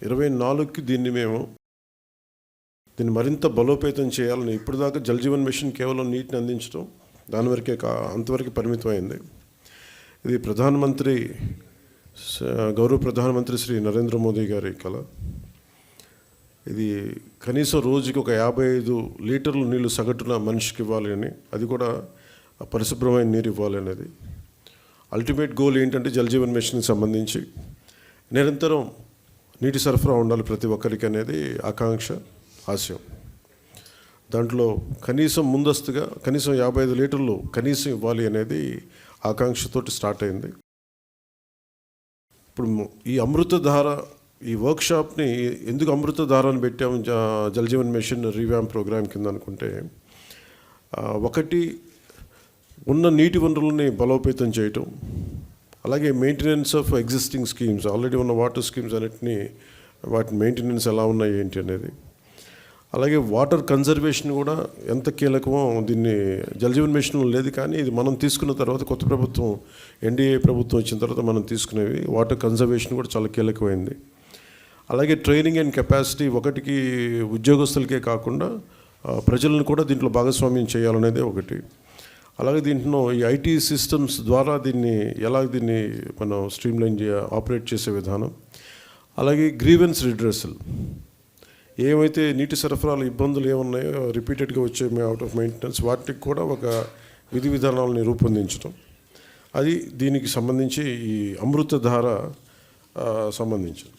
24కి దీన్ని మరింత బలోపేతం చేయాలని. ఇప్పటిదాకా జల్ జీవన్ మిషన్ కేవలం నీటిని అందించడం దాని వరకే అంతవరకు పరిమితమైంది. ఇది గౌరవ ప్రధానమంత్రి శ్రీ నరేంద్ర మోదీ గారి కళ. ఇది కనీసం రోజుకి ఒక 55 లీటర్లు నీళ్లు సగటున మనిషికి ఇవ్వాలి అని, అది కూడా పరిశుభ్రమైన నీరు ఇవ్వాలి అనేది అల్టిమేట్ గోల్. ఏంటంటే జల్ జీవన్ మిషన్కి సంబంధించి నిరంతరం నీటి సరఫరా ఉండాలి ప్రతి ఒక్కరికి అనేది ఆకాంక్ష, ఆశయం. దాంట్లో కనీసం ముందస్తుగా కనీసం 55 లీటర్లు కనీసం ఇవ్వాలి అనేది ఆకాంక్షతోటి స్టార్ట్ అయింది. ఇప్పుడు ఈ అమృతధార ఈ వర్క్షాప్ని ఎందుకు అమృతధార అని పెట్టాము Jal Jeevan Mission revamp programme కింద అనుకుంటే, ఒకటి ఉన్న నీటి వనరులని బలోపేతం చేయటం, అలాగే maintenance of existing schemes, already ఉన్న వాటర్ స్కీమ్స్ అన్నిటినీ వాటి మెయింటెనెన్స్ ఎలా ఉన్నాయి ఏంటి అనేది, అలాగే వాటర్ కన్జర్వేషన్ కూడా ఎంత కీలకమో. దీన్ని జల్ జీవన్ మిషన్లో లేదు, కానీ ఇది మనం తీసుకున్న తర్వాత కొత్త ప్రభుత్వం ఎన్డీఏ ప్రభుత్వం వచ్చిన తర్వాత మనం తీసుకునేవి వాటర్ కన్జర్వేషన్ కూడా చాలా కీలకమైంది. అలాగే ట్రైనింగ్ అండ్ కెపాసిటీ, ఒకటికి ఉద్యోగస్తులకే కాకుండా ప్రజలను కూడా దీంట్లో భాగస్వామ్యం చేయాలనేది ఒకటి. అలాగే దీంట్లో ఈ ఐటీ సిస్టమ్స్ ద్వారా దీన్ని మనం స్ట్రీమ్లైన్ ఆపరేట్ చేసే విధానం, అలాగే గ్రీవెన్స్ రిడ్రెసల్, ఏమైతే నీటి సరఫరాలు ఇబ్బందులు ఏమున్నాయో రిపీటెడ్గా వచ్చే అవుట్ ఆఫ్ మెయింటెనెన్స్, వాటికి కూడా ఒక విధి విధానాలని రూపొందించడం, అది దీనికి సంబంధించి ఈ అమృతధార సంబంధించింది.